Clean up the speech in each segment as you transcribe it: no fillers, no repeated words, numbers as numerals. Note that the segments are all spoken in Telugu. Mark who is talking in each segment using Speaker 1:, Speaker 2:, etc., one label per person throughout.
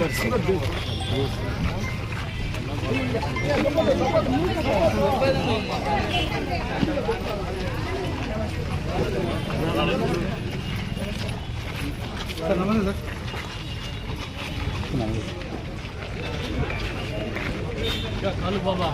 Speaker 1: నమస్తే సార్. కాలు బాబా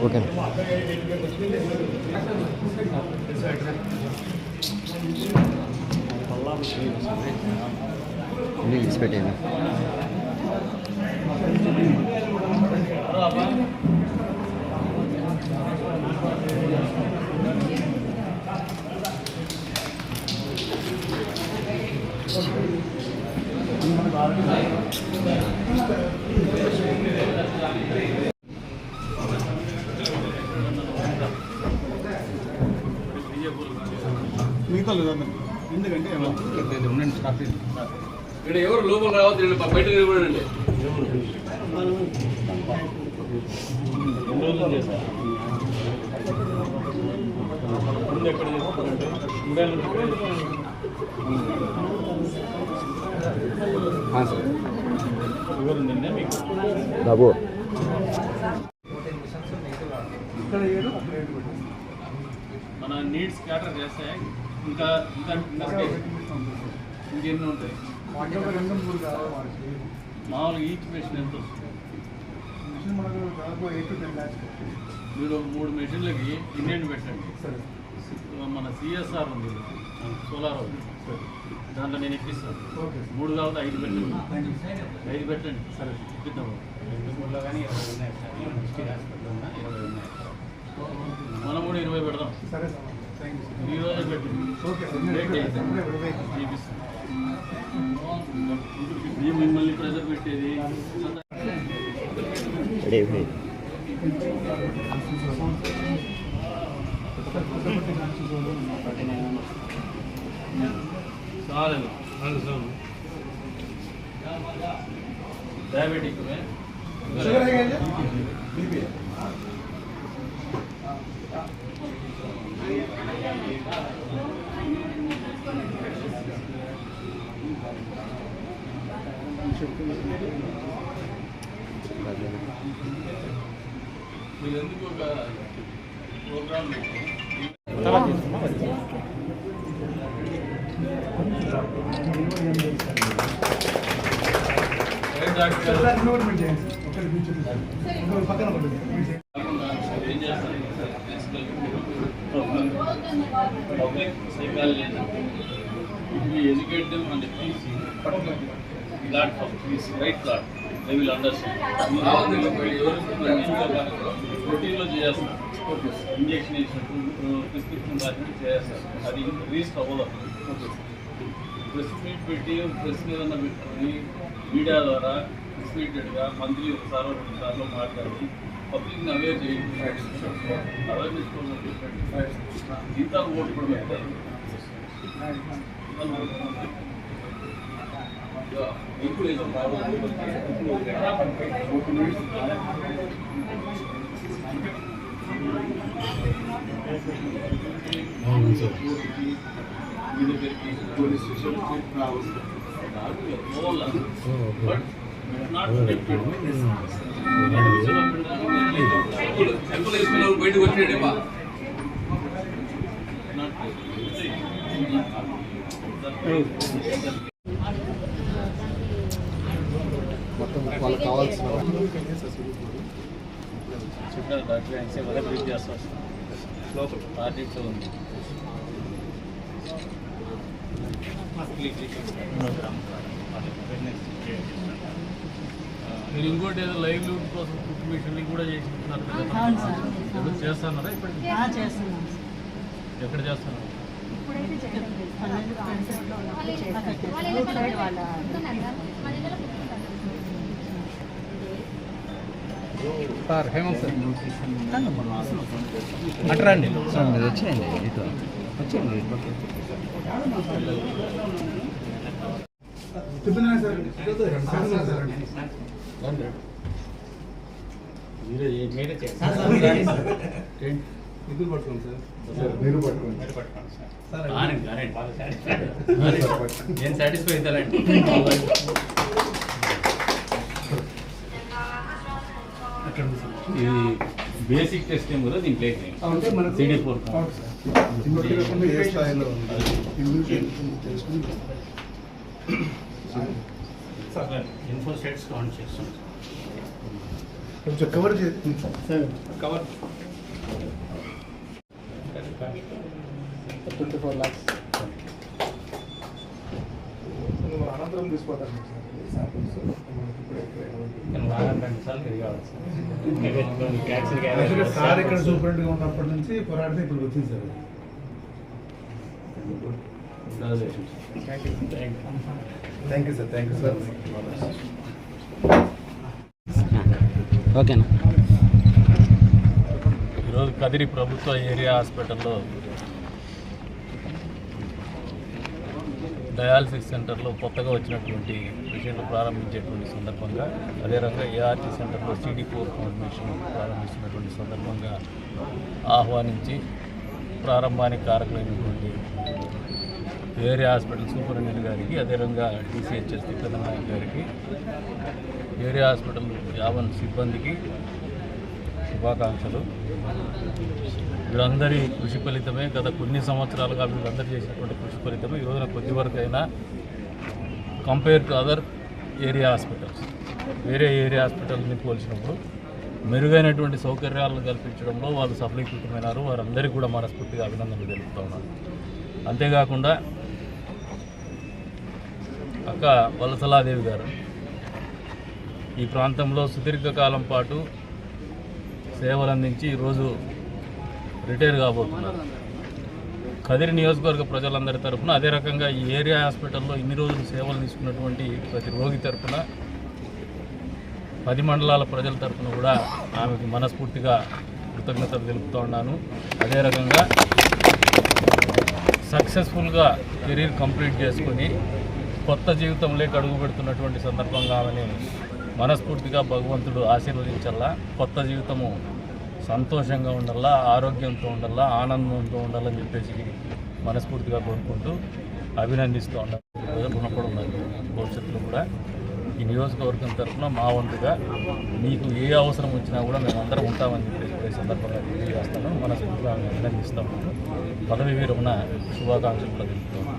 Speaker 2: ఓకే నీళ్ళు పెట్టేది
Speaker 1: మిగతా లేదన్న ఎందుకంటే ఉండండి స్టాప్
Speaker 3: ఇక్కడ ఎవరు లోపల రావద్దు, బయట నిలబడండి.
Speaker 2: బాబు
Speaker 3: మన నీడ్స్ క్యాటర్ చేస్తే ఇంకా ఇంకా ఇంకెన్ని ఉంటాయి. మామూలుగా ఈచ్ మెషిన్ ఎంత వస్తుంది? మీరు 3 మెషిన్లకి ఇండియన్ పెట్టండి. మన సిఎస్ఆర్ ఉంది, సోలార్ ఉంది, దాంట్లో నేను ఎక్కిస్తాను. 3 కావాలి 5 పెట్టండి. 5 పెట్టండి. సరే ఇప్పిద్దాం. 23లో కానీ 20 ఉన్నాయి సార్. డిస్ట్రిక్ట్ హాస్పిటల్ ఉన్నా 20 ఉన్నాయి. మనం కూడా 20 పెడదాం. ఈ రోజే పెట్టండి. మిమ్మల్ని ప్రెజర్ పెట్టేది డయాబెటిక్ మీరు ఎందుకు ఒక ప్రోగ్రామ్ ఏం చేస్తారు? Public psychology educate them on the platform, right platform. They will understand. ప్రోటీన్లో చేస్తారు, ఇంజక్షన్ వేసినట్టు ప్రిస్క్రిప్షన్ రాసినట్టు చేస్తారు. అది రీస్ట్ అవ్వదు. ప్రెస్ మీట్ పెట్టి ప్రెస్ ఏదన్నా పెట్టుకొని మీడియా ద్వారా డిస్ట్రిబ్యూటెడ్గా మంత్లీ ఒకసారి 2 సార్లు మాట్లాడి పబ్లిక్ని అవేర్ చేయండి. అవేర్నెస్ కోసం చెప్పండి. జీతాలు ఓటు కూడా పెట్టారు. పోలీస్ స్టేషన్ బట్ నాట్ బయటకు వచ్చాడే
Speaker 2: మొత్తం వాళ్ళకి కావాల్సిన
Speaker 3: చెప్పారు డాక్టర్ ఎంతసేపు అదే బ్రీఫ్ చేస్తారు. లోపల ఆర్టిక్స్ ఉంది. మీరు ఇంకోటి ఏదో లైవ్ లూట్ కోసం ఫుడ్ మిషన్లు కూడా చేస్తున్నారు కదా?
Speaker 4: అవును సార్.
Speaker 3: ఎవరు చేస్తున్నారా ఇప్పటికి?
Speaker 4: చేస్తున్నాం సార్.
Speaker 3: ఎక్కడ చేస్తున్నారు?
Speaker 4: ఇప్పుడైతే చేయడం లేదు. 12 కాన్సెప్ట్లో ఉన్నప్పుడు చేస్తాం. రూట్ సైడ్ వాళ్ళ
Speaker 1: సార్ హేమంత్ సార్ అట్రండి
Speaker 2: సార్ మీరు వచ్చేయండి ఇటు వచ్చేయండి
Speaker 1: చెప్తున్నా సార్ ఇది పట్టుకోండి సార్ మీరు పట్టుకోండి
Speaker 3: నేను సాటిస్ఫై అవుతానండి. ఇది బేసిక్ టెస్ట్ ఏం కదా దీంట్లో
Speaker 1: అంటే మనకు
Speaker 3: CD4
Speaker 1: ఏ స్థాయిలో ఉంది
Speaker 3: ఇన్ఫో సెట్స్ ఆన్ చేస్తాం.
Speaker 1: కొంచెం కవర్ చేసి కవర్ 24 lakhs అనంతరం తీసుకుపోతాను సార్ ఇక్కడ సూపరింటెండెంట్గా ఉన్నప్పటి నుంచి పోరాడితే ఇప్పుడు వచ్చింది sir. Thank you sir. Thank you sir.
Speaker 2: ఓకేనా
Speaker 3: ఈరోజు కదిరి ప్రభుత్వ ఏరియా హాస్పిటల్లో డయాలసిస్ సెంటర్లో కొత్తగా వచ్చినటువంటి పేషెంట్లు ప్రారంభించేటువంటి సందర్భంగా, అదే రకంగా ఏఆర్టీ సెంటర్లో CD4 ఫౌండేషన్ ప్రారంభిస్తున్నటువంటి సందర్భంగా ఆహ్వానించి ప్రారంభానికి కారకులైనటువంటి ఏరియా హాస్పిటల్ సూపరింటెండెంట్ గారికి, అదేవిధంగా DCHS తిప్పనాయక్ గారికి, ఏరియా హాస్పిటల్ యావన్ సిబ్బందికి శుభాకాంక్షలు. వీళ్ళందరి కృషి ఫలితమే, గత కొన్ని సంవత్సరాలుగా వీళ్ళందరూ చేసినటువంటి కృషి ఫలితమే ఈ రోజున కొద్ది వరకు అయినా compare to other area hospitals, వేరే ఏరియా హాస్పిటల్ని పోల్చినప్పుడు మెరుగైనటువంటి సౌకర్యాలను కల్పించడంలో వాళ్ళు సఫలీకృతమైనారు. వారందరికీ కూడా మనస్ఫూర్తిగా అభినందనలు తెలుపుతా ఉన్నారు. అంతేకాకుండా అక్క వలసలాదేవి గారు ఈ ప్రాంతంలో సుదీర్ఘకాలం పాటు సేవలు అందించి ఈరోజు రిటైర్ కాబోతున్నారు. కదిరి నియోజకవర్గ ప్రజలందరి తరఫున, అదే రకంగా ఈ ఏరియా హాస్పిటల్లో ఇన్ని రోజులు సేవలు తీసుకున్నటువంటి ప్రతి రోగి తరఫున, 10 మండలాల ప్రజల తరఫున కూడా ఆమెకి మనస్ఫూర్తిగా కృతజ్ఞతలు తెలుపుతూ ఉన్నాను. అదే రకంగా సక్సెస్ఫుల్గా కెరీర్ కంప్లీట్ చేసుకుని కొత్త జీవితంలోకి అడుగు పెడుతున్నటువంటి సందర్భంగా ఆమెని మనస్ఫూర్తిగా భగవంతుడు ఆశీర్వదించాలా. కొత్త జీవితము సంతోషంగా ఉండాలా, ఆరోగ్యంతో ఉండాలా, ఆనందంతో ఉండాలని చెప్పేసి మనస్ఫూర్తిగా కోరుకుంటూ అభినందిస్తూ ఉండాలి. రుణపడి ఉండాలి. భవిష్యత్తులో కూడా ఈ నియోజకవర్గం తరఫున మా వంతుగా మీకు ఏ అవసరం వచ్చినా కూడా మేమందరం ఉంటామని చెప్పేసి సందర్భంగా తెలియజేస్తాను. మనస్ఫూర్తిగా అభినందిస్తాము. పదవి విరమణ శుభాకాంక్షలు కూడా తెలుపుతాము.